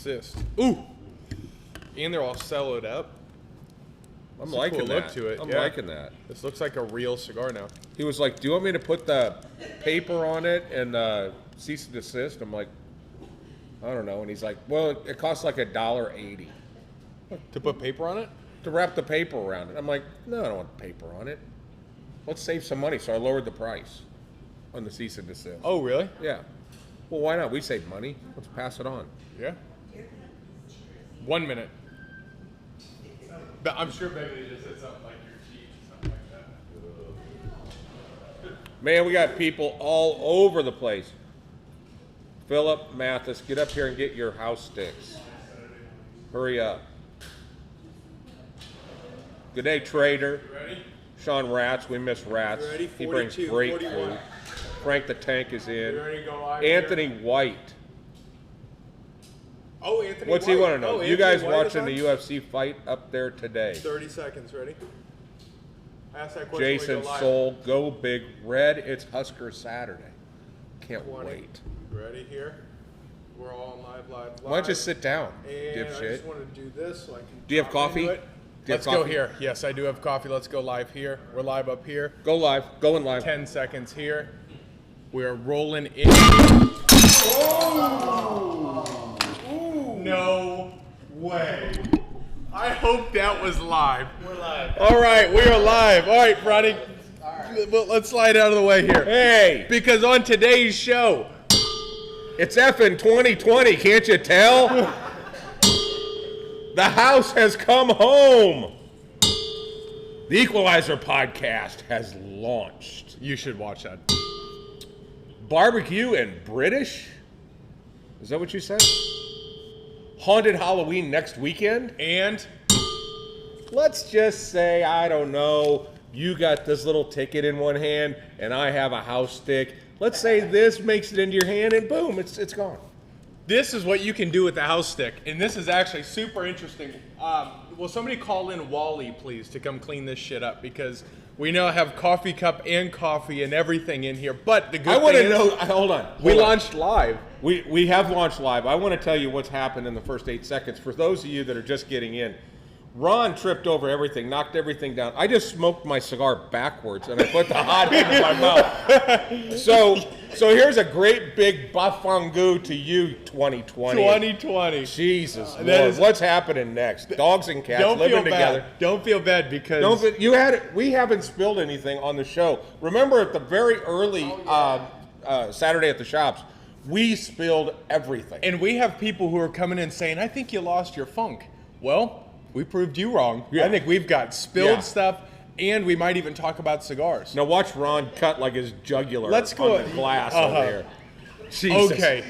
desist. Ooh! And they're all cellared up. I'm liking cool that. look to it. I'm yeah. liking that. This looks like a real cigar now. He was like, do you want me to put the paper on it and cease and desist? I'm like, I don't know. And he's like, well, it costs like $1.80 To put paper on it? to wrap the paper around it. I'm like, no, I don't want paper on it. Let's save some money. So I lowered the price on the cease and desist. Oh, really? Yeah. Well, why not? We save money. Let's pass it on. Yeah. 1 minute. But I'm sure Beverly just said something like you're cheap or something like that. Man, we got people all over the place. Philip Mathis, get up here and get your house sticks. Hurry up. Good day, Trader. Ready? Sean Rats, we miss Rats. Ready? He brings 42, great 41. food. Frank the Tank is in. You ready to go live Anthony here? White. Oh, Anthony What's White. he want to know? Oh, You guys Anthony White is watching the on? UFC fight up there today? 30 seconds. Ready? Ask that question. Jason we go live. Soul, go big red. It's Husker Saturday. Can't 20. wait. Ready here? We're all on live. Why don't you sit down, And I dipshit? just want to do this so I can. Do you have drop coffee? into it. Do you have Let's go coffee? here. Yes, I do have coffee. Let's go live here. We're live up here. Go live. Going live. 10 seconds here. We're rolling in. Oh! No way. I hope that was live. We're live. All right, we are live. All right, Ronnie. Well, let's slide out of the way here. Hey, Because on today's show, it's effing 2020. Can't you tell? The house has come home. The Equalizer podcast has launched. you should watch that. Barbecue and British? Is that what you said? Haunted Halloween next weekend? And Let's just say, I don't know, you got this little ticket in one hand and I have a house stick. Let's say this makes it into your hand and boom, it's gone. this is what you can do with the house stick. And this is actually super interesting. Will somebody call in Wally, please, to come clean this shit up? Because we now have coffee cup and coffee and everything in here. But the good I want thing to is, know, hold on. we hold on. launched live. We have launched live. I want to tell you what's happened in the first 8 seconds. For those of you that are just getting in, Ron tripped over everything, knocked everything down. I just smoked my cigar backwards and I put the hot end in my mouth. So here's a great big bafangu to you, 2020. 2020. Jesus That Lord, is- what's happening next? Dogs and cats Don't living feel together. bad. Don't feel bad because Don't you had it. We haven't spilled anything on the show. Remember at the very early Saturday at the shops, we spilled everything. and we have people who are coming in saying, I think you lost your funk. Well, we proved you wrong. Yeah. I think we've got spilled Yeah. stuff, and we might even talk about cigars. Now watch Ron cut like his jugular Let's go. on the glass Uh-huh. over there. Jesus. Okay.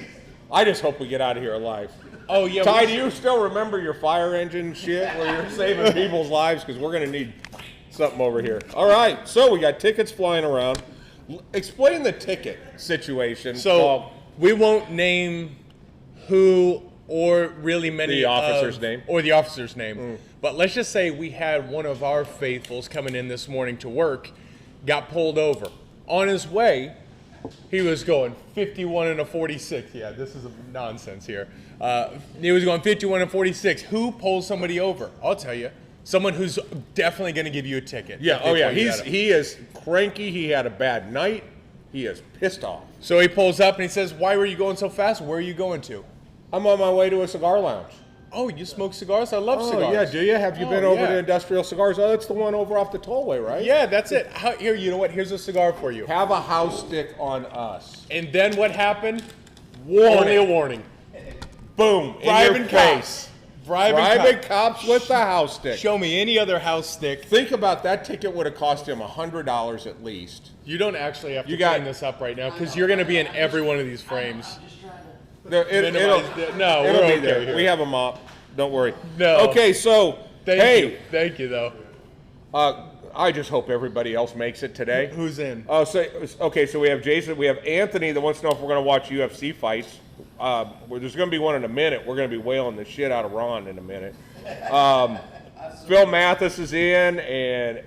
I just hope we get out of here alive. Oh, yeah. Ty, we- do you still remember your fire engine shit where you're saving people's lives? Because we're going to need something over here. All right, so we got tickets flying around. Explain the ticket situation. So we won't name who or really many The officer's name? or the officer's name. But let's just say we had one of our faithfuls coming in this morning to work, got pulled over. On his way, he was going 51 and a 46. Yeah, this is nonsense here. He was going 51 and 46. Who pulls somebody over? I'll tell you. Someone who's definitely going to give you a ticket. yeah, if they oh yeah, pull you at him. he is cranky. He had a bad night. He is pissed off. So he pulls up and he says, "Why were you going so fast? Where are you going to?" I'm on my way to a cigar lounge. Oh, you smoke cigars? I love Oh cigars. yeah, do you? Have you Oh, been over yeah. to Industrial Cigars? Oh, that's the one over off the tollway, right? Yeah, that's it. Here, you know what? Here's a cigar for you. Have a house stick on us. And then what happened? Warning. Only a warning. Boom. In Bribing your face. cops. Bribing Bribing cops. cops with the house stick. Show me any other house stick. Think about that ticket would have cost him $100 at least. You don't actually have to You got- clean this up right now because you're going to be in every one of these frames. There- it, Minimize will the- no, it'll we're be okay there. here. We have a mop. Don't worry. No. Okay, so Thank you though. I just hope everybody else makes it today. Who's in? Oh, so we have Jason, we have Anthony that wants to know if we're going to watch UFC fights. There's going to be one in a minute. We're going to be wailing the shit out of Ron in a minute. Phil Mathis is in, and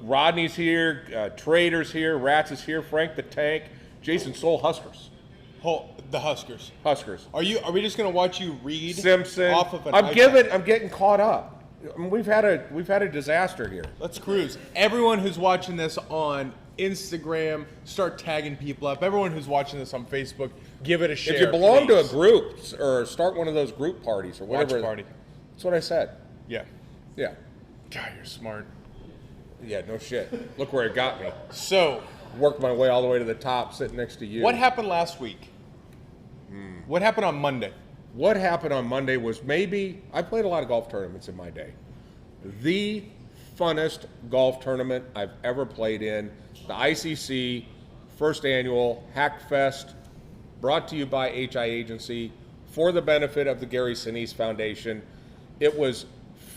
Rodney's here, Trader's here, Rats is here, Frank the Tank, Jason Soul Huskers. The Huskers. Huskers. Are we just going to watch you read Simpson. off of an I'm iPad? getting caught up. I mean, we've had a disaster here. Let's cruise. Everyone who's watching this on Instagram, start tagging people up. Everyone who's watching this on Facebook, give it a share. If you belong to a please. group or start one of those group parties or whatever. Watch party. That's what I said. Yeah. Yeah. God, you're smart. Yeah, no shit. Look where it got me. So, Worked my way all the way to the top, sitting next to you. what happened last week? What happened on Monday? What happened on Monday was I played a lot of golf tournaments in my day. The funnest golf tournament I've ever played in. The ICC first annual Hackfest, brought to you by HI Agency for the benefit of the Gary Sinise Foundation. It was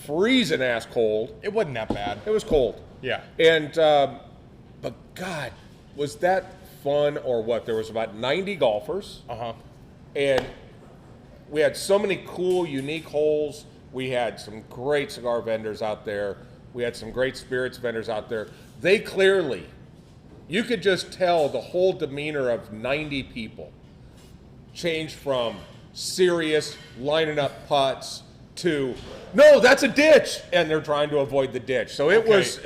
freezing ass cold. It wasn't that bad. It was cold. Yeah. And, but God, was that fun or what? There was about 90 golfers. Uh-huh. And we had so many cool, unique holes. We had some great cigar vendors out there. We had some great spirits vendors out there. They clearly, you could just tell the whole demeanor of 90 people changed from serious, lining up putts to, no, that's a ditch, and they're trying to avoid the ditch. So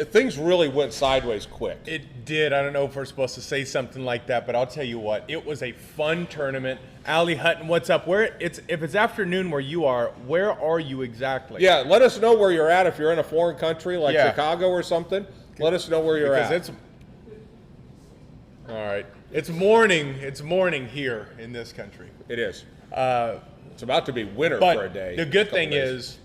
things really went sideways quick. It did. I don't know if we're supposed to say something like that, but I'll tell you what. It was a fun tournament. Allie Hutton, what's up? If it's afternoon where you are, where are you exactly? Yeah, let us know where you're at. If you're in a foreign country like Chicago or something, let us know where you're at. All right. It's morning. It's morning here in this country. It is. It's about to be winter for a day. The good thing is,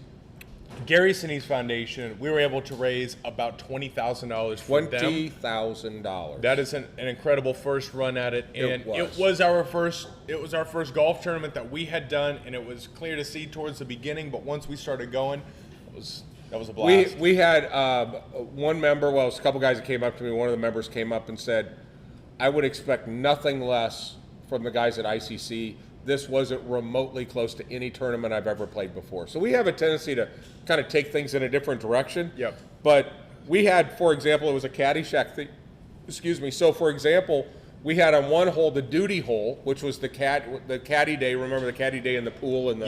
Gary Sinise Foundation, we were able to raise about $20,000 for them. $20,000. That is an incredible first run at it, and it was our first golf tournament that we had done, and it was clear to see towards the beginning. But once we started going, that was a blast. We had one member. Well, it was a couple guys that came up to me. One of the members came up and said, "I would expect nothing less from the guys at ICC. This wasn't remotely close to any tournament I've ever played before." So we have a tendency to kind of take things in a different direction. Yep. But we had, for example, it was a Caddyshack thing. Excuse me. So, for example, we had on one hole the duty hole, which was the caddy day. Remember the caddy day in the pool and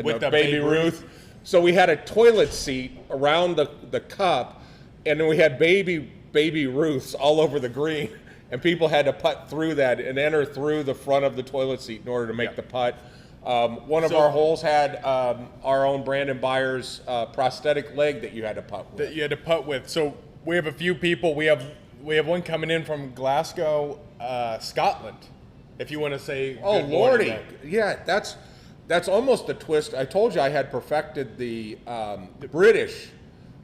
with the Baby Ruth. So we had a toilet seat around the cup, and then we had baby Ruths all over the green. And people had to putt through that and enter through the front of the toilet seat in order to make the putt. One of our holes had our own Brandon Byers prosthetic leg that you had to putt with. So we have a few people. We have one coming in from Glasgow, Scotland. If you want to say, oh good lordy, morning, yeah, that's almost the twist. I told you I had perfected the British.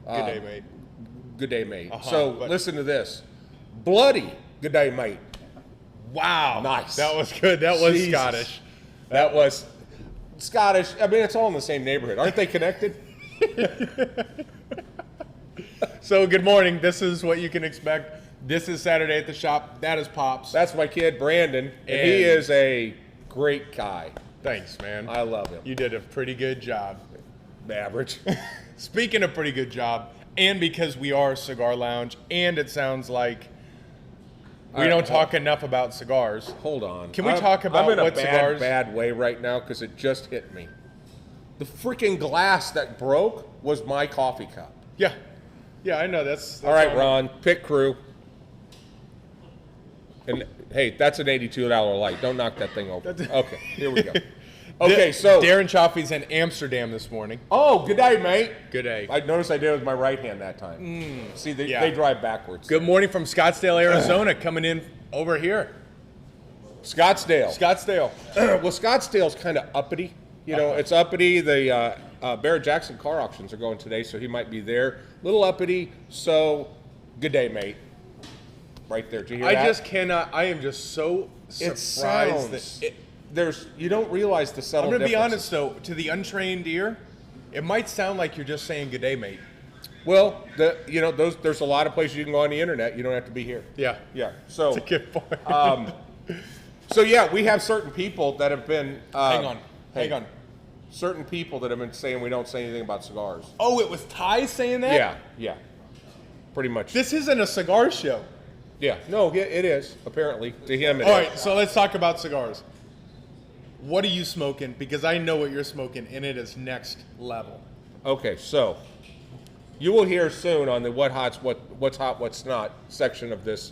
Good day, mate. Good day, mate. So listen to this, bloody. Good day, mate. Wow. Nice. That was good. That was Jesus. Scottish. That was Scottish. I mean, it's all in the same neighborhood. Aren't they connected? So, good morning. This is what you can expect. This is Saturday at the shop. That is Pops. That's my kid, Brandon. And he is a great guy. Thanks, man. I love him. You did a pretty good job. Average. Speaking of pretty good job, and because we are a cigar lounge, and it sounds like we don't talk enough about cigars. Hold on. Can we talk about I'm in what a cigars? bad way right now because it just hit me. The freaking glass that broke was my coffee cup. Yeah. Yeah, I know. That's all right, Ron. Pit crew. And hey, that's an $82 light. Don't knock that thing over. Okay, here we go. Okay, so Darren Chaffee's in Amsterdam this morning. Oh, good day, mate. Good day. I noticed I did it with my right hand that time. See, they drive backwards. Good morning from Scottsdale, Arizona, coming in over here. Scottsdale. Well, Scottsdale's kind of uppity. You know, it's uppity. The Barrett Jackson car auctions are going today, so he might be there. Little uppity. So, good day, mate. Right there. Did you hear that? I just cannot. I am just so surprised you don't realize the subtle difference. I'm going to be honest, though. To the untrained ear, it might sound like you're just saying good day, mate. Well, there's a lot of places you can go on the internet. You don't have to be here. Yeah. So that's a good point. So yeah, we have certain people that have been. Hang on. Certain people that have been saying we don't say anything about cigars. Oh, it was Ty saying that? Yeah. Pretty much. This isn't a cigar show. Yeah. No, it is apparently to him. All right, so let's talk about cigars. What are you smoking? Because I know what you're smoking, and it is next level. Okay, so you will hear soon on the what's hot, what's not section of this,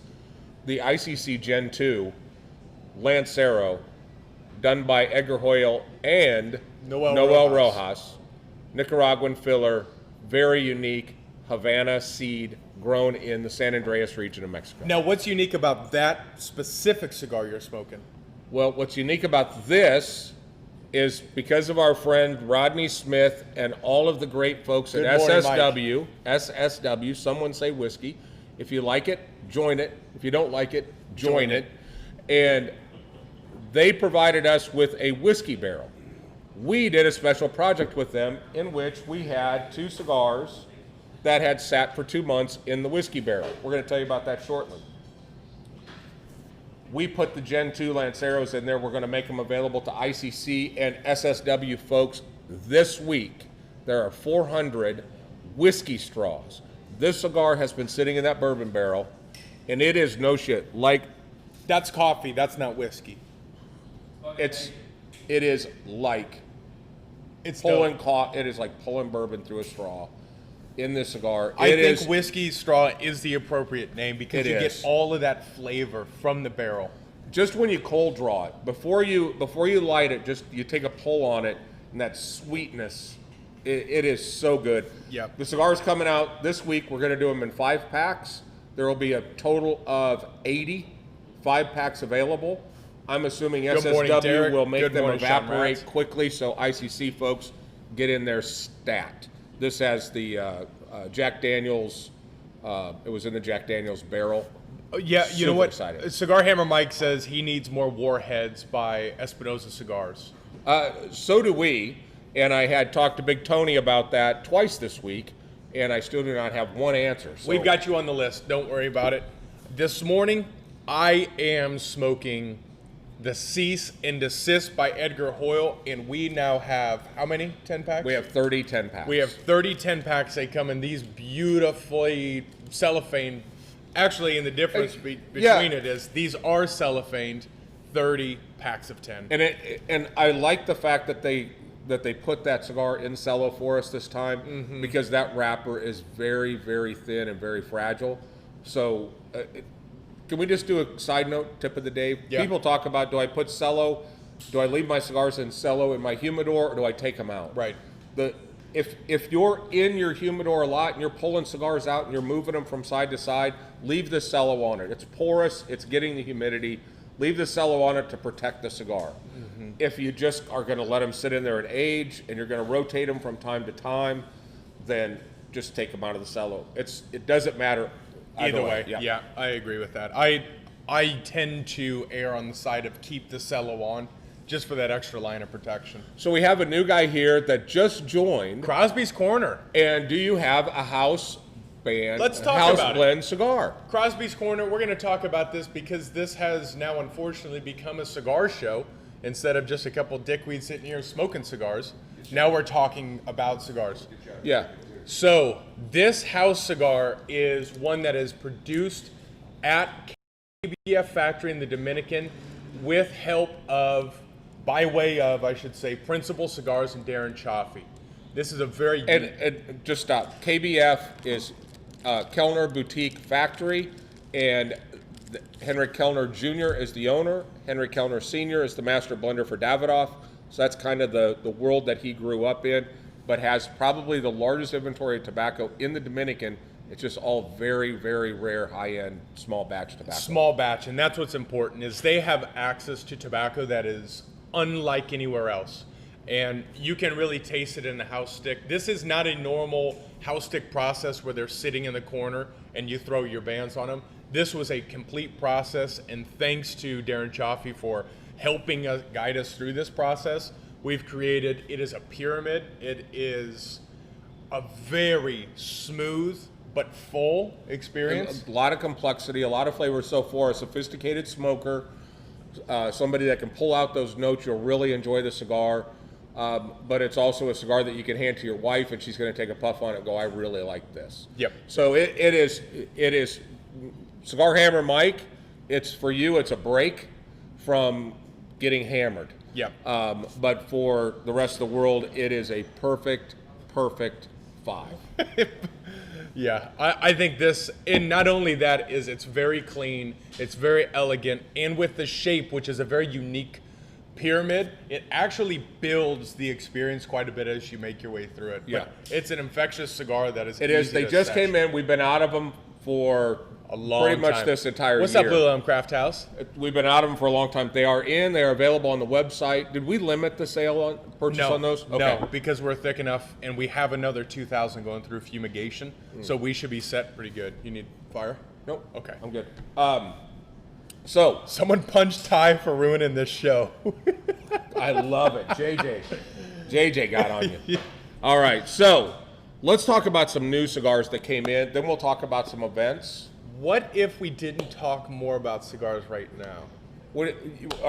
the ICC Gen 2 Lancero, done by Edgar Hoyle and Noel Rojas. Nicaraguan filler, very unique, Havana seed, grown in the San Andreas region of Mexico. Now, what's unique about that specific cigar you're smoking? Well, what's unique about this is because of our friend Rodney Smith and all of the great folks at SSW, someone say whiskey. If you like it, join it. If you don't like it, join it. And they provided us with a whiskey barrel. We did a special project with them in which we had 2 cigars that had sat for 2 months in the whiskey barrel. We're going to tell you about that shortly. We put the Gen 2 Lanceros in there. We're going to make them available to ICC and SSW folks this week. There are 400 whiskey straws. This cigar has been sitting in that bourbon barrel, and it is no shit. Like, that's coffee. That's not whiskey. It is like it is like pulling bourbon through a straw in this cigar. I think whiskey straw is the appropriate name because you get all of that flavor from the barrel. Just when you cold draw it, before you light it, just you take a pull on it, and that sweetness, it is so good. Yeah. The cigar's coming out this week. We're going to do them in 5 packs. There will be a total of 80 5-packs available. I'm assuming SSW will make them evaporate quickly, so ICC folks get in there stat. This has the Jack Daniels. It was in the Jack Daniels barrel. Yeah, you know what? Exciting. Cigar Hammer Mike says he needs more Warheads by Espinosa Cigars. So do we, and I had talked to Big Tony about that twice this week, and I still do not have one answer. So. We've got you on the list. Don't worry about it. This morning, I am smoking the Cease and Desist by Edgar Hoyle, and we now have how many 10 packs? We have 30 10 packs. We have 30 10 packs. They come in these beautifully cellophane. Actually, and the difference between it is these are cellophaned, 30 packs of 10. And I like the fact that they put that cigar in cello for us this time because that wrapper is very, very thin and very fragile. So. Can we just do a side note, tip of the day? Yeah. People talk about, do I put cello, do I leave my cigars in cello in my humidor, or do I take them out? Right. If you're in your humidor a lot and you're pulling cigars out and you're moving them from side to side, leave the cello on it. It's porous, it's getting the humidity. Leave the cello on it to protect the cigar. If you just are going to let them sit in there and age and you're going to rotate them from time to time, then just take them out of the cello. It doesn't matter. Either way, yeah, I agree with that. I tend to err on the side of keep the cello on, just for that extra line of protection. So we have a new guy here that just joined. Crosby's Corner. And do you have a house band? Let's talk about blend cigar. Crosby's Corner. We're going to talk about this because this has now unfortunately become a cigar show instead of just a couple dickweeds sitting here smoking cigars. Now we're talking about cigars. Yeah. So this house cigar is one that is produced at KBF factory in the Dominican with help of, by way of, I should say, Principal Cigars and Darren Chaffee. This is a very and just stop. KBF is Kellner Boutique Factory, and Henry Kellner Jr. is the owner. Henry Kellner Sr. is the master blender for Davidoff. So that's kind of the world that he grew up in, but has probably the largest inventory of tobacco in the Dominican. It's just all very, very rare, high-end, small batch tobacco. Small batch, and that's what's important, is they have access to tobacco that is unlike anywhere else. And you can really taste it in the house stick. This is not a normal house stick process where they're sitting in the corner and you throw your bands on them. This was a complete process, and thanks to Darren Chaffee for helping us guide us through this process. We've created, it is a pyramid. It is a very smooth but full experience. A lot of complexity, a lot of flavor. So for a sophisticated smoker, somebody that can pull out those notes, you'll really enjoy the cigar. But it's also a cigar that you can hand to your wife, and she's going to take a puff on it and go, I really like this. Yep. So it is Cigar Hammer Mike. It's for you, it's a break from getting hammered. Yeah. But for the rest of the world, it is a perfect 5. Yeah, I think this, and not only that, is it's very clean, it's very elegant, and with the shape, which is a very unique pyramid, it actually builds the experience quite a bit as you make your way through it. Yeah. But it's an infectious cigar that is It is. easy They to just sesh. came in. We've been out of them for A long pretty much time. this entire What's year. up, Little Elm Craft House? We've been out of them for a long time. They are in. They are available on the website. Did we limit the sale on purchase on those? No, because we're thick enough, and we have another 2,000 going through fumigation, so we should be set pretty good. You need fire? Nope. Okay. I'm good. So Someone punched Ty for ruining this show. I love it. JJ got on you. All right. So let's talk about some new cigars that came in. Then we'll talk about some events. What if we didn't talk more about cigars right now? All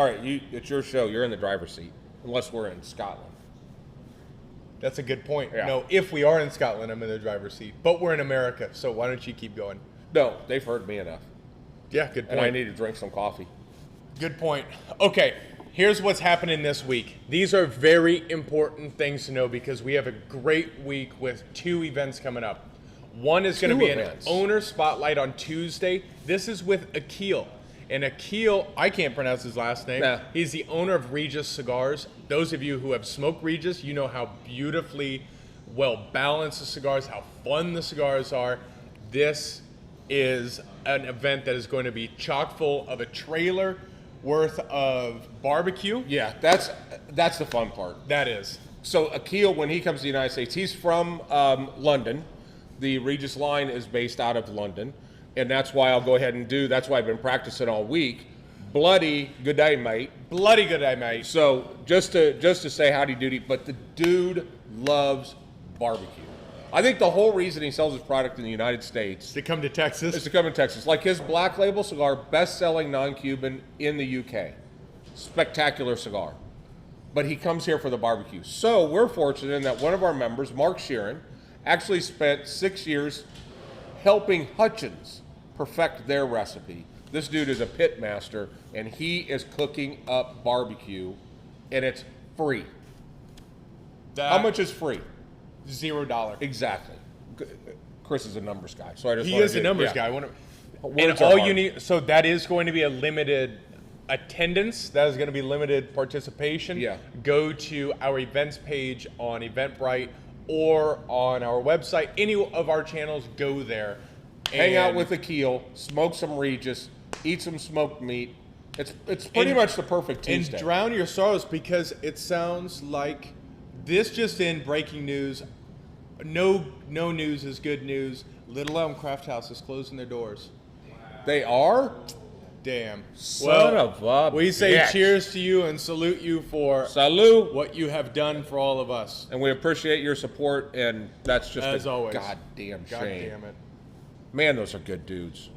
right. It's your show. You're in the driver's seat, unless we're in Scotland. That's a good point. Yeah. No, if we are in Scotland, I'm in the driver's seat. But we're in America, so why don't you keep going? No, they've heard me enough, Yeah, good point. and I need to drink some coffee. Good point. Okay, here's what's happening this week. These are very important things to know because we have a great week with 2 events coming up. One is going to be events. an owner spotlight on Tuesday. This is with Akil. And Akil, I can't pronounce his last name. Nah. He's the owner of Regis Cigars. Those of you who have smoked Regis, you know how beautifully well balanced the cigars, how fun the cigars are. This is an event that is going to be chock full of a trailer worth of barbecue. Yeah, that's the fun part. That is. So Akil, when he comes to the United States, he's from London. The Regis line is based out of London, and that's why I'll go ahead and that's why I've been practicing all week. Bloody good day, mate. Bloody good day, mate. So just to say howdy doody, but the dude loves barbecue. I think the whole reason he sells his product in the United States To come to Texas. is to come in Texas. Like his Black Label cigar, best-selling non-Cuban in the UK. Spectacular cigar. But he comes here for the barbecue. So we're fortunate in that one of our members, Mark Sheeran, actually spent 6 years helping Hutchins perfect their recipe. This dude is a pit master, and he is cooking up barbecue, and it's free. How much is free? $0. Exactly. Chris is a numbers guy, so I just He wanted is a to- numbers yeah. guy. Words And are all hard. you need, so that is going to be a limited attendance. That is going to be limited participation. Yeah. Go to our events page on Eventbrite or on our website. Any of our channels, go there. Hang out And- with Akil, smoke some Regis, eat some smoked meat. It's pretty much the perfect Tuesday. And drown your sorrows because it sounds like this just in breaking news. No news is good news. Little Elm Craft House is closing their doors. They are? Damn. Son of a we say bitch. cheers to you and salute you for Salute. what you have done for all of us. And we appreciate your support, and that's just As a always. goddamn God shame. damn it. Man, those are good dudes.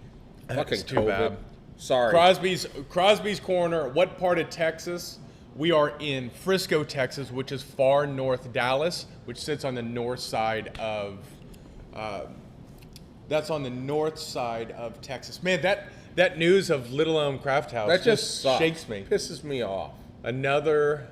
Fucking too COVID. bad. Sorry. Crosby's Corner. What part of Texas? We are in Frisco, Texas, which is far north Dallas, which sits on the north side of. That's on the north side of Texas. Man, that news of Little Elm Craft House That just sucks. shakes me. Pisses me off. Another.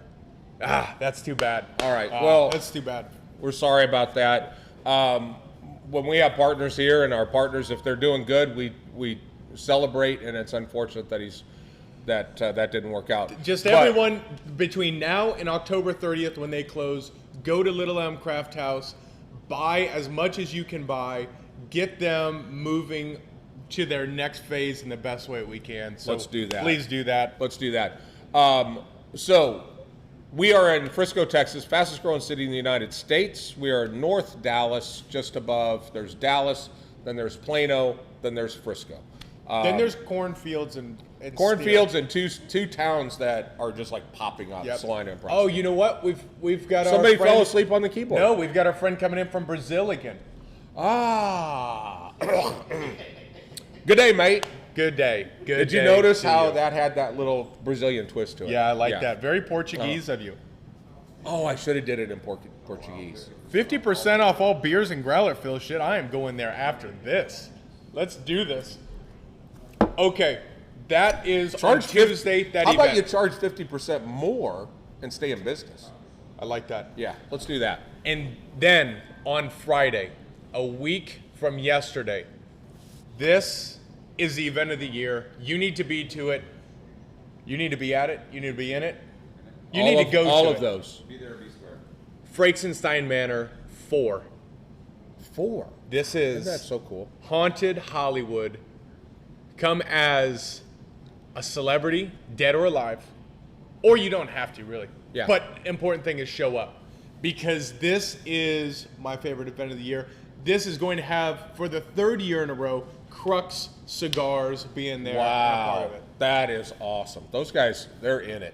That's too bad. All right, well- that's too bad. We're sorry about that. When we have partners here, and our partners, if they're doing good, we celebrate, and it's unfortunate that that didn't work out. Just But- everyone between now and October 30th when they close, go to Little Elm Craft House, buy as much as you can buy, get them moving to their next phase in the best way we can. So Let's do that. Please do that. Let's do that. So we are in Frisco, Texas, fastest growing city in the United States. We are north Dallas, just above. There's Dallas, then there's Plano, then there's Frisco. Then there's cornfields and Cornfields and two towns that are just like popping up. Yep. Salina and Oh, Preston. you know what? We've got Somebody our friend, fell asleep on the keyboard. No, we've got our friend coming in from Brazil again. Ah. Good day, mate. Good day. Good. Did you day notice to how you. that had that little Brazilian twist to it? Yeah, I like that. Very Portuguese of you. Oh, I should have did it in Portuguese. 50% off all beers and growler fill. Shit, I am going there after this. Let's do this. Okay, that is on Tuesday. That How event. about you charge 50% more and stay in business. I like that. Yeah, let's do that. And then on Friday, a week from yesterday, this is the event of the year. You need to be to it. You need to be at it. You need to be in it. You need to go to all it. of those. Be there, be square. Fraksenstein Manor 4. 4. This is Isn't that so cool? Haunted Hollywood. Come as a celebrity, dead or alive, or you don't have to really. Yeah. But important thing is show up, because this is my favorite event of the year. This is going to have, for the 3rd year in a row, Crux Cigars being there. and a part Wow, of it. that is awesome. Those guys, they're in it.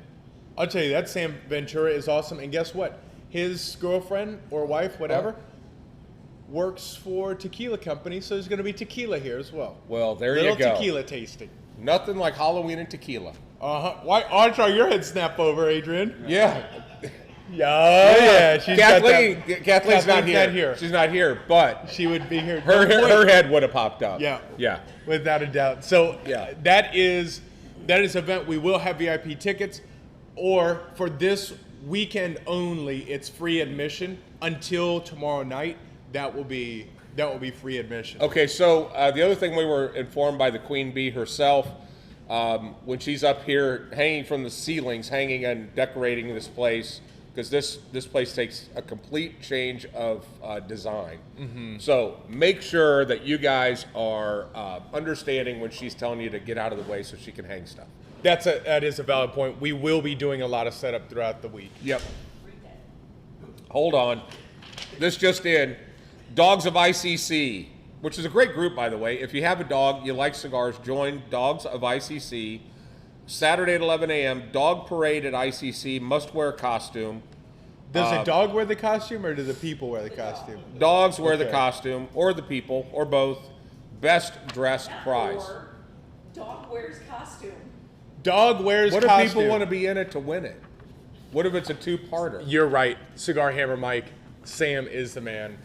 I'll tell you, that Sam Ventura is awesome. And guess what? His girlfriend or wife, whatever, works for tequila company, so there's going to be tequila here as well. Well, there Little you go. tequila tasting. Nothing like Halloween and tequila. Why? I saw your head snap over, Adrian. Yeah. Yeah. She's got that- Kathleen's not Kathleen's here. She's not here, but She would be here. her head would have popped up. Yeah. Yeah. Without a doubt. So Yeah. that is an event. We will have VIP tickets, or for this weekend only, it's free admission until tomorrow night. That will be free admission. Okay, so the other thing, we were informed by the Queen Bee herself, when she's up here hanging from the ceilings, hanging and decorating this place, because this place takes a complete change of design. Mm-hmm. So make sure that you guys are understanding when she's telling you to get out of the way so she can hang stuff. That is a valid point. We will be doing a lot of setup throughout the week. Yep. Hold on. This just in. Dogs of ICC, which is a great group, by the way. If you have a dog, you like cigars, join Dogs of ICC. Saturday at 11 a.m., dog parade at ICC, must wear costume. Does the dog wear the costume, or do the people wear the costume? Dogs wear the Okay. costume, or the people, or both. Best dressed prize. Or dog wears costume. Dog wears What if costume. people want to be in it to win it? What if it's a two-parter? You're right. Cigar Hammer Mike, Sam is the man.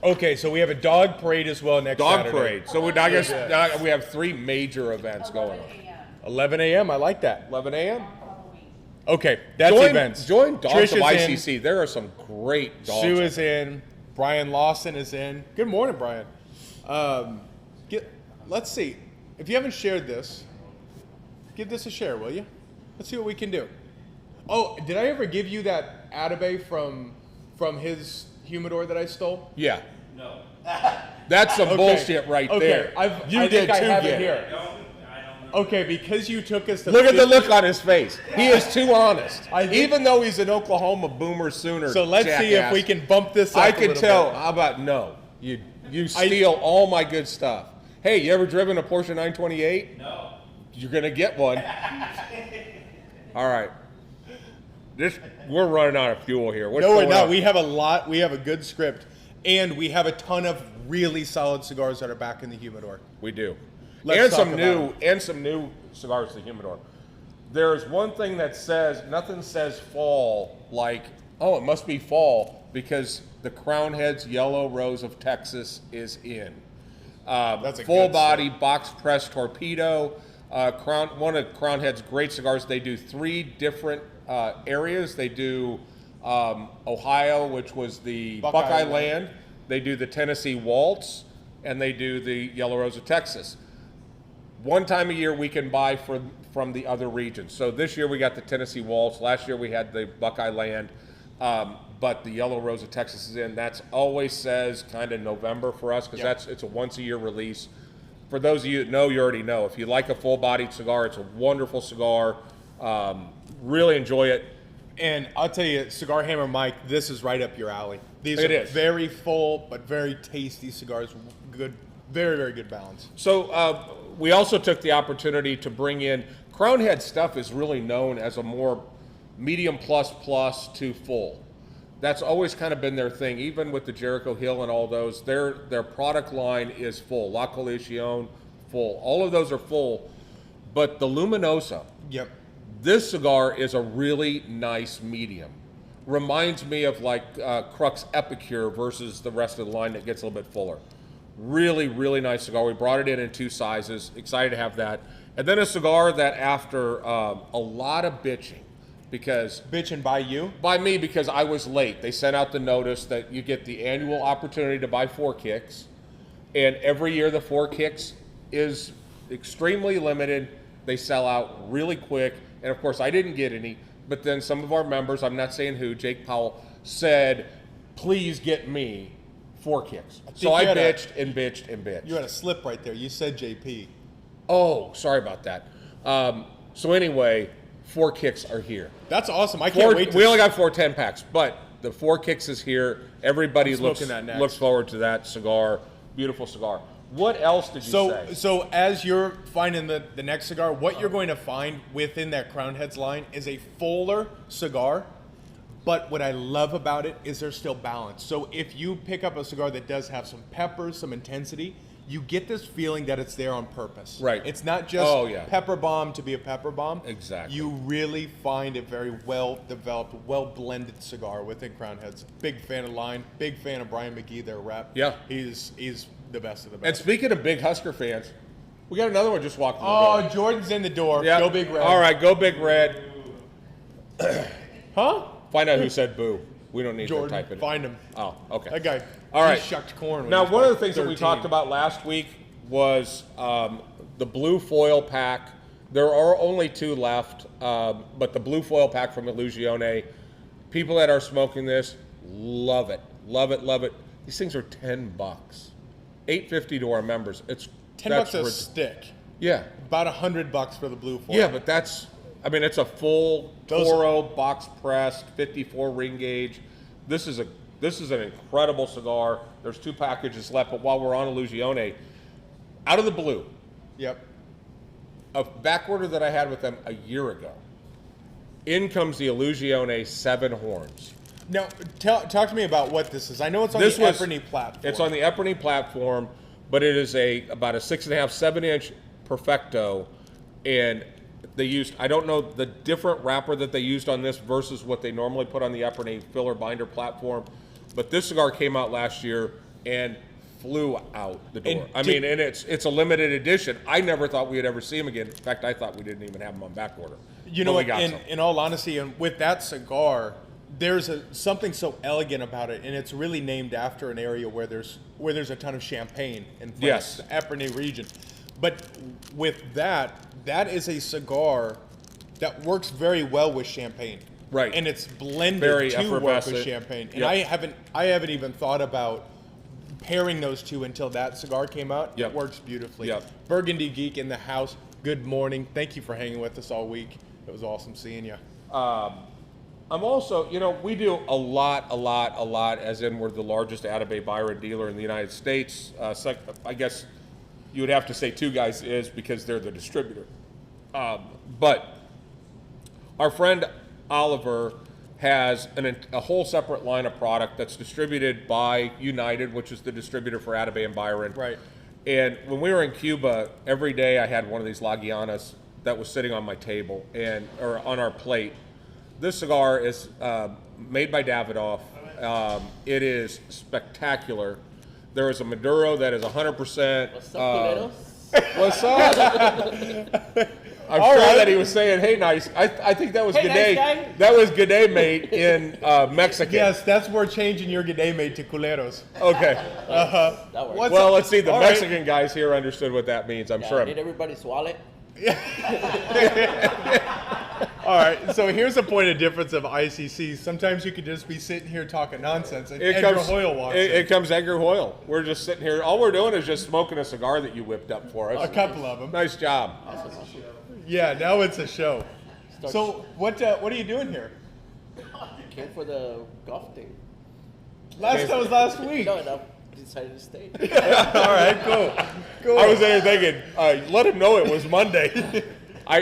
Okay, so we have a dog parade as well next Dog Saturday. parade. So I guess now we have 3 major events going 11 on. a.m. 11 a.m. I like that. 11 a.m.? Halloween. Okay, that's events. Join Dogs Trish of is ICC. There are some great dogs. Sue is in. Brian Lawson is in. Good morning, Brian. Let's see. If you haven't shared this, give this a share, will you? Let's see what we can do. Oh, did I ever give you that Atabey from his humidor that I stole? Yeah. No. That's some bullshit right there. I You think I too, have Gary. it here. Okay, because you took us to Look at the look on his face. He is too honest. I think- Even though he's an Oklahoma Boomer Sooner. So let's see if jackass, we can bump this up I a can little tell. bit. How about no? You steal all my good stuff. Hey, you ever driven a Porsche 928? No. You're gonna get one. All right. We're running out of fuel here. What's No, we're going not. on? We have a lot. We have a good script, and we have a ton of really solid cigars that are back in the humidor. We do. Let's talk about some new cigars to the humidor. There's one thing that says, nothing says fall like, oh, it must be fall, because the Crown Heads Yellow Rose of Texas is in. That's a full good body box press torpedo. One of Crown Head's great cigars. They do 3 different areas. They do Ohio, which was the Buckeye Land. They do the Tennessee Waltz, and they do the Yellow Rose of Texas. One time a year we can buy from the other regions. So this year we got the Tennessee Waltz. Last year we had the Buckeye Land, but the Yellow Rose of Texas is in. That's always says kind of November for us, because it's a once a year release. For those of you that know, you already know. If you like a full-bodied cigar, it's a wonderful cigar. Really enjoy it. And I'll tell you, Cigar Hammer Mike, this is right up your alley. These It are is. very full but very tasty cigars. Good, very, very good balance. So we also took the opportunity to bring in, Crown Head stuff is really known as a more medium plus to full. That's always kind of been their thing. Even with the Jericho Hill and all those, their product line is full. La Coalición, full. All of those are full. But the Luminosa, Yep. this cigar is a really nice medium. Reminds me of like Crux Epicure versus the rest of the line that gets a little bit fuller. Really, really nice cigar. We brought it in 2 sizes. Excited to have that. And then a cigar that after a lot of bitching, because Bitching by you? by me because I was late. They sent out the notice that you get the annual opportunity to buy 4 kicks, and every year the 4 kicks is extremely limited. They sell out really quick, and of course I didn't get any. But then some of our members, I'm not saying who, Jake Powell, said, "Please get me 4 kicks." So I bitched and bitched and bitched. You had a slip right there. You said JP. Oh, sorry about that. So anyway, 4 kicks are here. That's awesome. I can't wait. We only got 4 10-packs, but the 4 kicks is here. Everybody I'm looks smoking that next. looks forward to that cigar. Beautiful cigar. What else did you say? So as you're finding the next cigar, what you're going to find within that Crown Heads line is a fuller cigar. But what I love about it is there's still balance. So if you pick up a cigar that does have some peppers, some intensity, you get this feeling that it's there on purpose. Right. It's not just pepper bomb to be a pepper bomb. Exactly. You really find a very well developed, well blended cigar within Crown Heads. Big fan of line. Big fan of Brian McGee, their rep. Yeah. He's the best of the And best. speaking of big Husker fans, we got another one just walking. Oh, Jordan's in the door. Yep. Go Big Red. All right, go Big Red. Huh? Find out who said boo. We don't need to Jordan, type it in. find him. Oh, okay. That guy. All right. He shucked corn. When Now, he was one of the like things that we 13. talked about last week was the blue foil pack. There are only 2 left, but the blue foil pack from Illusione, people that are smoking this love it, love it, love it. These things are $10, $8.50 to our members. It's $10 a stick. Yeah, About $100 for the blue foil. yeah, but that's. I mean, it's a full Those- Toro box pressed 54 ring gauge. This is an incredible cigar. There's 2 packages left, but while we're on Illusione, out of the blue, Yep. a back order that I had with them a year ago, in comes the Illusione 7 horns. Now, talk to me about what this is. I know it's on This the was- Epernay platform. It's on the Epernay platform, but it is about a 6.5, 7-inch Perfecto, and they used, I don't know the different wrapper that they used on this versus what they normally put on the Epernay filler binder platform, but this cigar came out last year and flew out the door. And And it's a limited edition. I never thought we'd ever see them again. In fact, I thought we didn't even have them on back order. You know But what? we got some. In all honesty, and with that cigar, there's something so elegant about it, and it's really named after an area where there's a ton of champagne in France, Yes. the Epernay region. But with that is a cigar that works very well with champagne. Right. And it's blended Very to work effervescent. with champagne. And Yep. I haven't even thought about pairing those two until that cigar came out. Yep. It works beautifully. Yep. Burgundy Geek in the house. Good morning. Thank you for hanging with us all week. It was awesome seeing you. I'm also, we do a lot, as in we're the largest Atabey buyer and dealer in the United States. I guess you would have to say Two Guys is because they're the distributor. But our friend Oliver has a whole separate line of product that's distributed by United, which is the distributor for Atabey and Byron. Right. And when we were in Cuba, every day I had one of these Lagianas that was sitting on my table or on our plate. This cigar is made by Davidoff. It is spectacular. There is a Maduro that is 100%. What's up, culeros? What's up? I'm All sure right. that he was saying, "Hey, nice." I think that was Hey, good nice day. guy. That was good day, mate, in Mexican. Yes, that's where changing your G'day made to culeros. Okay. That works. What's Well, up? let's see. The All right. Mexican guys here understood what that means. I'm Yeah, sure. need everybody's wallet. All right, so here's a point of difference of ICC. Sometimes you could just be sitting here talking nonsense, and Edgar Hoyle walks in. It comes Edgar Hoyle. We're just sitting here. All we're doing is just smoking a cigar that you whipped up for us. A couple of them. Nice job. Yeah, now it's a show. So what are you doing here? Came for the golf thing. That was last week. No, and I decided to stay. All right, cool. I was there thinking, let him know it was Monday.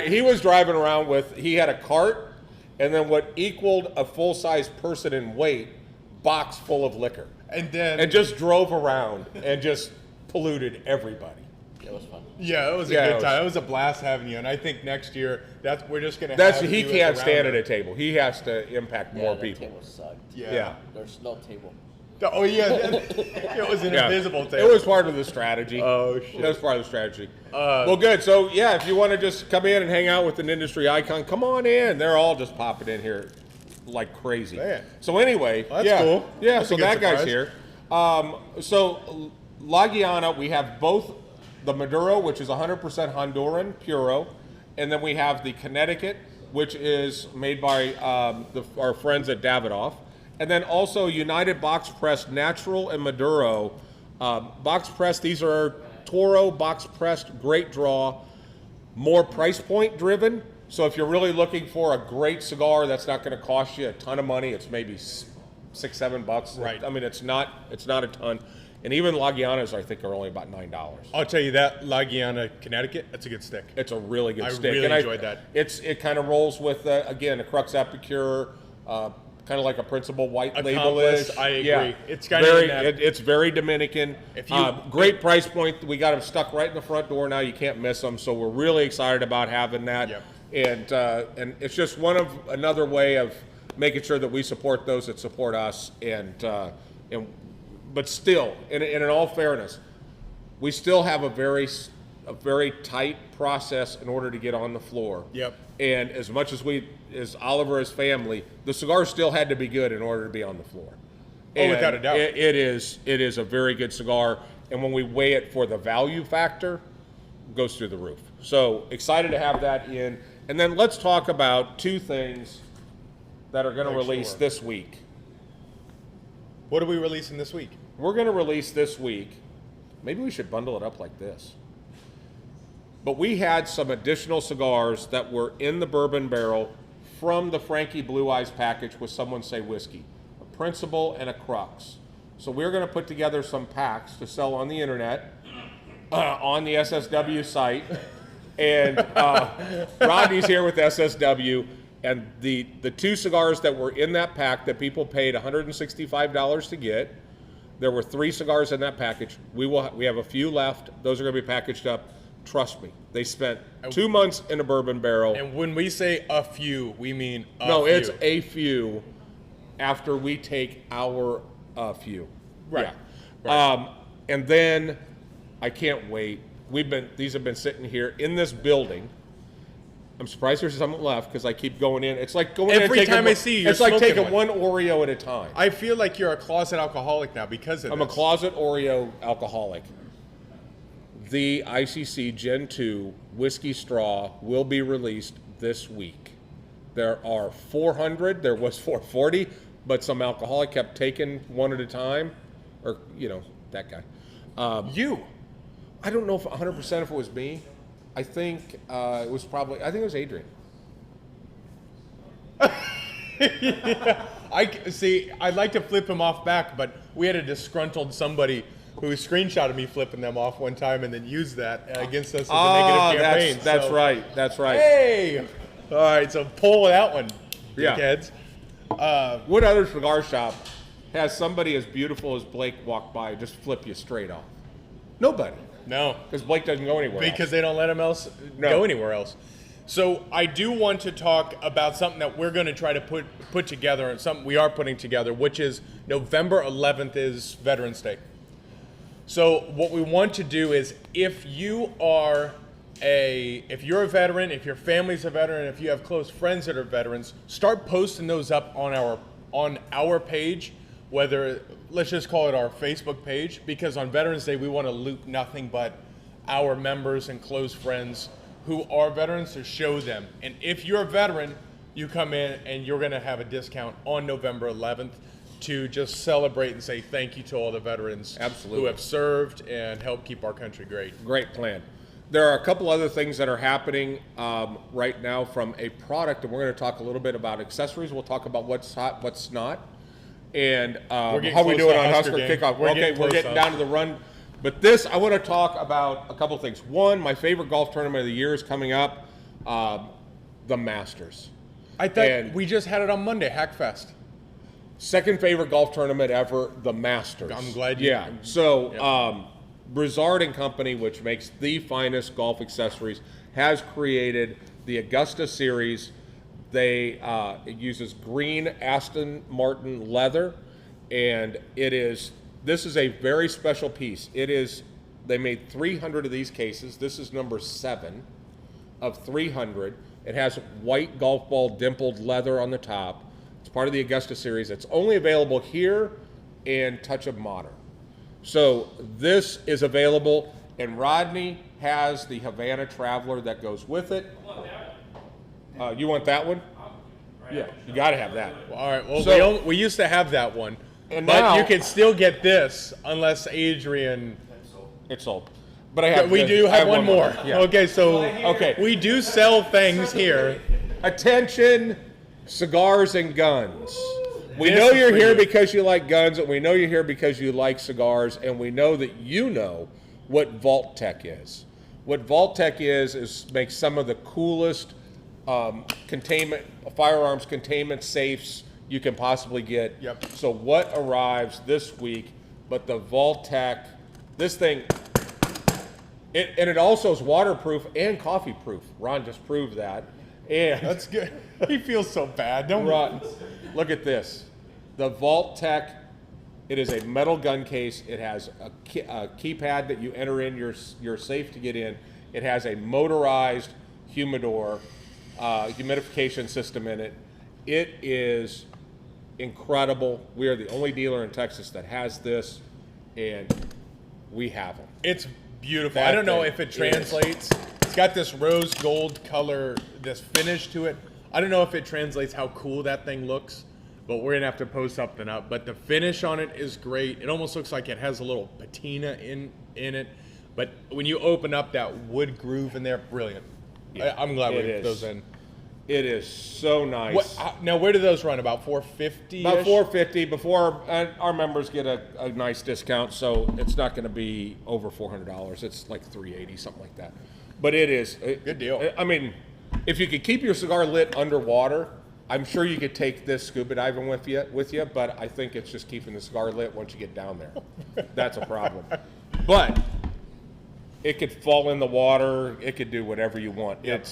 He was driving around he had a cart and then what equaled a full-size person in weight, box full of liquor. And just drove around and just polluted everybody. It was fun. yeah, it was a good time. It was a blast having you, and I think next year we're just gonna. He can't stand at a table. He has to impact more The people. table sucked. Yeah. Yeah. There's no table. Oh yeah, it was an invisible tail. It was part of the strategy. Oh, shit. That was part of the strategy. Well, good. So yeah, if you want to just come in and hang out with an industry icon, come on in. They're all just popping in here like crazy. Man. So anyway, Well, that's cool. Yeah, That's a so good that guy's surprise. here. So La Guiana, we have both the Maduro, which is 100% Honduran Puro, and then we have the Connecticut, which is made by our friends at Davidoff. And then also United Box Pressed Natural and Maduro. Box Pressed, these are Toro Box Pressed, great draw, more price point driven. So if you're really looking for a great cigar that's not going to cost you a ton of money, it's maybe $6-7. Right. I mean, it's not a ton. And even La Guianas, I think, are only about $9. I'll tell you that La Guiana, Connecticut, that's a good stick. It's a really good I stick. really and enjoyed that. It kind of rolls with again a Crux Epicure, kind of like a Principal White Accomplice, Label-ish. I agree. Yeah. It's kind of very. in that- It's very Dominican. If you- Great price point. We got them stuck right in the front door now. You can't miss them. So we're really excited about having that. Yep. And it's just another way of making sure that we support those that support us. But still, in all fairness, we still have a very tight process in order to get on the floor. Yep. And as much as Oliver, his family, the cigar still had to be good in order to be on the floor. Oh, without a doubt. It is a very good cigar, and when we weigh it for the value factor, it goes through the roof. So excited to have that in. And then let's talk about two things that are going to release sure. this week. What are we releasing this week? We're going to release this week. Maybe we should bundle it up like this. But we had some additional cigars that were in the bourbon barrel from the Frankie Blue Eyes package with Someone Say Whiskey, a Principal and a Crux. So we're going to put together some packs to sell on the internet, on the SSW site. And Rodney's here with SSW. And the two cigars that were in that pack that people paid $165 to get, there were 3 cigars in that package. We have a few left. Those are going to be packaged up. Trust me, they spent 2 months in a bourbon barrel. And when we say a few, we mean a No, few. it's a few after we take our few. Right. Yeah. Right. And then I can't wait. These have been sitting here in this building. I'm surprised there's some left because I keep going in. It's like going in and Every taking time I see you, you're it's like smoking taking one Oreo at a time. I feel like you're a closet alcoholic now because of I'm this. a closet Oreo alcoholic. The ICC Gen 2 Whiskey Straw will be released this week. There are 400. There was 440, but some alcoholic kept taking one at a time. Or, that guy. You. I don't know if 100% if it was me. I think it was Adrian. I'd like to flip him off back, but we had a disgruntled somebody who screenshotted me flipping them off one time and then used that against us as a negative campaign. That's So, right. That's right. Hey! All right, so pull that one, Yeah. dickheads. What other cigar shop has somebody as beautiful as Blake walk by and just flip you straight off? Nobody. No, Because Blake doesn't go anywhere else. because they don't let him go anywhere else. So I do want to talk about something that we're going to try to put together, and something we are putting together, which is November 11th is Veterans Day. So what we want to do is, if you're a veteran, if your family's a veteran, if you have close friends that are veterans, start posting those up on our page, whether, let's just call it our Facebook page, because on Veterans Day we want to loop nothing but our members and close friends who are veterans to show them. And if you're a veteran, you come in and you're going to have a discount on November 11th to just celebrate and say thank you to all the veterans Absolutely. who have served and helped keep our country great. Great plan. There are a couple other things that are happening right now from a product, and we're going to talk a little bit about accessories. We'll talk about what's hot, what's not, and how we close do it to on Husker Husker game. Kickoff. We're Okay, getting we're close getting up. down to the run. But this, I want to talk about a couple things. One, my favorite golf tournament of the year is coming up, the Masters. I thought And- we just had it on Monday, Hackfest. Second favorite golf tournament ever, the Masters. I'm glad you- Yeah. So, Brizard and Company, which makes the finest golf accessories, has created the Augusta Series. It uses green Aston Martin leather, and this is a very special piece. They made 300 of these cases. This is number 7 of 300. It has white golf ball dimpled leather on the top. It's part of the Augusta series. It's only available here and Touch of Modern. So this is available, and Rodney has the Havana Traveler that goes with it. You want that one? Yeah, you got to have that. All right. Well, So- we used to have that one, And but now- you can still get this unless Adrian. It's sold. But I have. We do I have one more. Yeah. Okay, so Okay. we do sell things here. Attention, cigars and guns. We This know is you're for here you. because you like guns, and we know you're here because you like cigars, and we know that you know what Vault Tech is. What Vault Tech is makes some of the coolest firearms containment safes you can possibly get. Yep. So what arrives this week but the Vault Tech, this thing, and it also is waterproof and coffee proof. Ron just proved that. And That's good. He feels so bad. Don't Ron, look at this. The Vault Tech, it is a metal gun case. It has a keypad that you enter in your safe to get in. It has a motorized humidor, humidification system in it. It is incredible. We are the only dealer in Texas that has this, and we have them. It's beautiful. That I don't know thing if it is- translates. It's got this rose gold color, this finish to it. I don't know if it translates how cool that thing looks, but we're gonna have to post something up. But the finish on it is great. It almost looks like it has a little patina in it. But when you open up that wood groove in there, brilliant. Yeah, I'm glad we it put is. those in. It is so nice. Now, where do those run? About $450? About $450 before our members get a nice discount, so it's not going to be over $400. It's like $380, something like that. But it is Good deal. I mean, if you could keep your cigar lit underwater, I'm sure you could take this scuba diving with you. But I think it's just keeping the cigar lit once you get down there. That's a problem. But it could fall in the water. It could do whatever you want. Yep.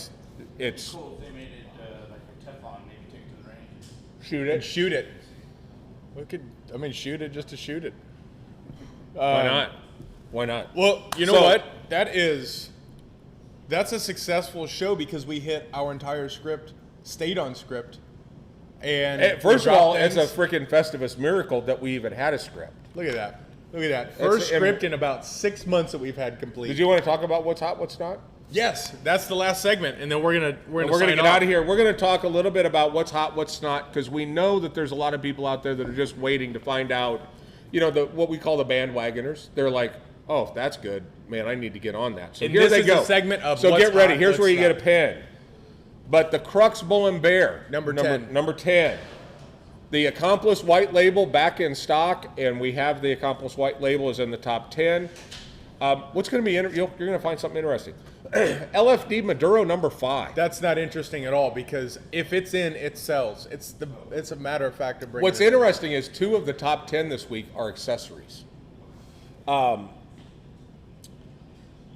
It's Cool if they made it like a Teflon, maybe take it to the range. shoot And it. shoot it. Shoot it just to shoot it. Why not? Why not? Well, you know So- what? That's a successful show because we hit our entire script, stayed on script, and Hey, first we of all, dropped it's a things. freaking Festivus miracle that we even had a script. Look at that. Look at that. First script in about 6 months that we've had complete. Did you want to talk about what's hot, what's not? Yes, that's the last segment, and then we're gonna We're going to get out of here. We're going to talk a little bit about what's hot, what's not, because we know that there's a lot of people out there that are just waiting to find out, what we call the bandwagoners. They're like, oh, that's good. Man, I need to get on that. So And here this they is go. a segment of so what's get ready. hot, Here's where what's you get a not. pen. But the Crux Bull and Bear, Number 10. Number 10. The Accomplice White Label back in stock, and we have the Accomplice White Label is in the top 10. What's going to be you're going to find something interesting. LFD Maduro number 5. That's not interesting at all because if it's in, it sells. It's a matter of fact of bringing. What's it in. interesting is 2 of the top 10 this week are accessories.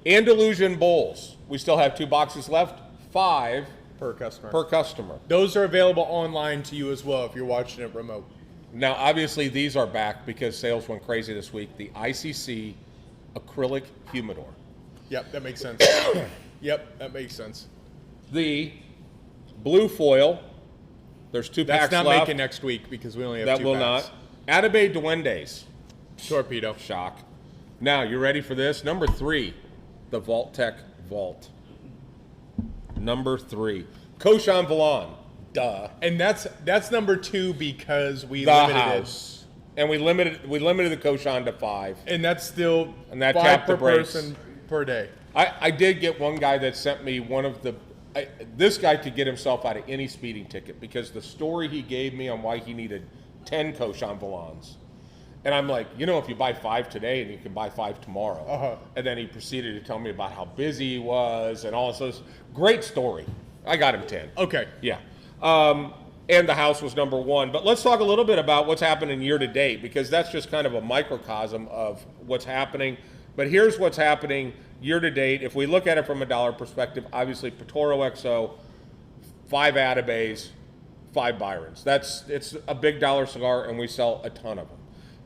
Andalusian bowls. We still have 2 boxes left. 5 per customer. per customer. Those are available online to you as well if you're watching it remote. Now, obviously, these are back because sales went crazy this week. The ICC acrylic humidor. Yep, that makes sense. Yep, that makes sense. The blue foil. There's 2 That's packs not left. making next week because we only have that 2 will packs. not. Atabey Duendes. Torpedo. Shock. Now, you ready for this? Number 3, the Vault Tech Vault. Number 3, Cochon Vallon. Duh. And that's number 2 because we The limited house. And we limited the Cochon to 5. it. And that's still And that 5 tapped per the brakes. person per day. I did get one guy that sent me one of the. This guy could get himself out of any speeding ticket because the story he gave me on why he needed 10 Cochon Vallons. And I'm like, if you buy 5 today and you can buy 5 tomorrow. Uh-huh. And then he proceeded to tell me about how busy he was and all this. Great story. I got him 10. Okay. Yeah. And the house was number 1. But let's talk a little bit about what's happening year to date because that's just kind of a microcosm of what's happening. But here's what's happening year to date. If we look at it from a dollar perspective, obviously Patoro XO, 5 Atabays, 5 Byrons. It's a big dollar cigar, and we sell a ton of them.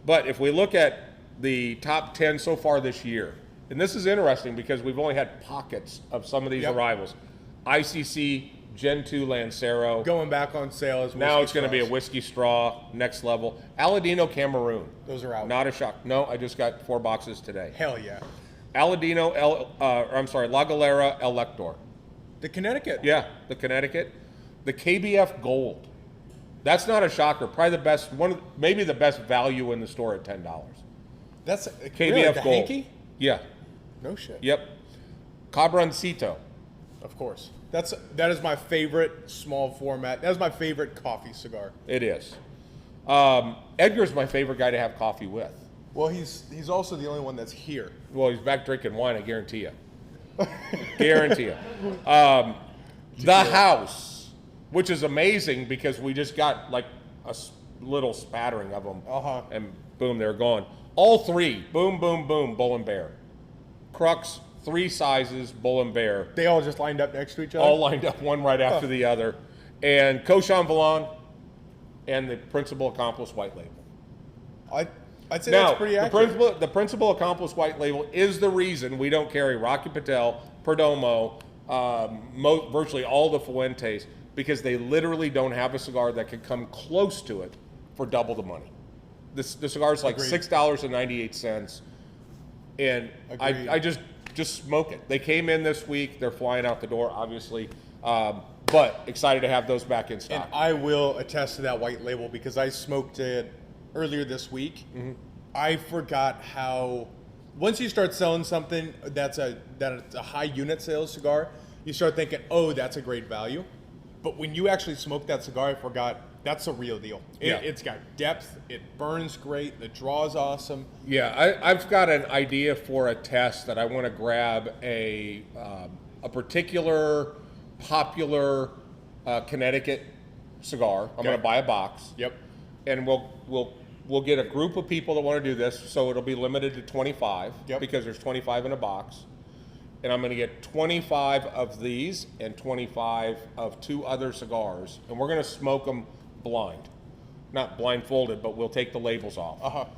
But if we look at the top 10 so far this year, and this is interesting because we've only had pockets of some of these arrivals. ICC Gen 2 Lancero. Going back on sale as Now it's going to be a straws. whiskey straw, next level. Aladino Cameroon. Those are out. Not a shock. No, I just got 4 boxes today. Hell yeah. Aladino, La Galera Elector. The Connecticut. Yeah, the Connecticut. The KBF Gold. That's not a shocker. Probably the best, maybe the best value in the store at $10. That's KBF really, the Gold. hanky? Yeah. No shit. Yep. Cabroncito. Of course. That is my favorite small format. That is my favorite coffee cigar. It is. Edgar's my favorite guy to have coffee with. Well, he's also the only one that's here. Well, he's back drinking wine, I guarantee you. Guarantee you. The House, which is amazing because we just got like a little spattering of them. And boom, they're gone. All 3, boom, boom, boom, Bull and Bear. Crux, 3 sizes, Bull and Bear. They all just lined up next to each other? All lined up, one right after the other. And Cochon Vallon and the Principal Accomplice White Label. I'd say Now, that's pretty accurate. the Principal Accomplice White Label is the reason we don't carry Rocky Patel, Perdomo, virtually all the Fuentes, because they literally don't have a cigar that can come close to it for double the money. The cigar is like Agreed. $6.98, and Agreed. I just smoke it. They came in this week. They're flying out the door, obviously, but excited to have those back in stock. And I will attest to that white label because I smoked it earlier this week. I forgot how once you start selling something that's a high unit sales cigar, you start thinking, oh, that's a great value. But when you actually smoke that cigar, I forgot that's a real deal. It's got depth. It burns great. The draw is awesome. Yeah, I've got an idea for a test that I want to grab a particular popular Connecticut cigar. I'm going to buy a box. Yep. And we'll get a group of people that want to do this, so it'll be limited to 25 because there's 25 in a box. And I'm going to get 25 of these and 25 of 2 other cigars, and we're going to smoke them blind. Not blindfolded, but we'll take the labels off.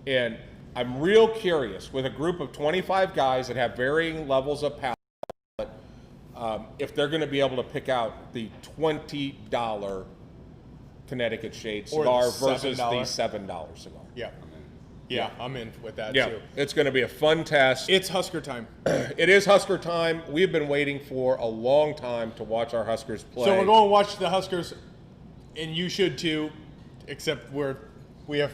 And I'm real curious, with a group of 25 guys that have varying levels of palate, if they're going to be able to pick out the $20 Connecticut Shade Or cigar the versus the $7. $7 cigar. Yeah, I'm in with that Yeah, too. it's going to be a fun test. It's Husker time. It is Husker time. We've been waiting for a long time to watch our Huskers play. So we're going to watch the Huskers, and you should too, except we have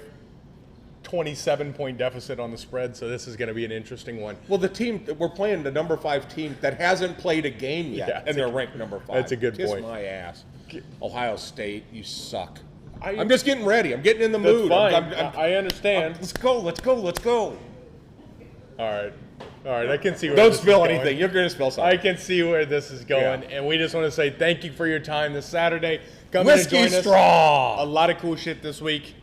27-point deficit on the spread, so this is going to be an interesting one. Well, the team we're playing, the number 5 team that hasn't played a game yet, Yeah, and they're ranked number 5. that's a good Kiss point. my ass, Ohio State, you suck. I- I'm just getting ready. I'm getting in the That's mood. fine. I'm- I understand. let's go. Let's go. Let's go. All right. I can see where Don't this spill is going. anything. You're going to spill I something. can see where this is going, Yeah. and we just want to say thank you for your time this Saturday. Come in and Whiskey join us. straw. A lot of cool shit this week.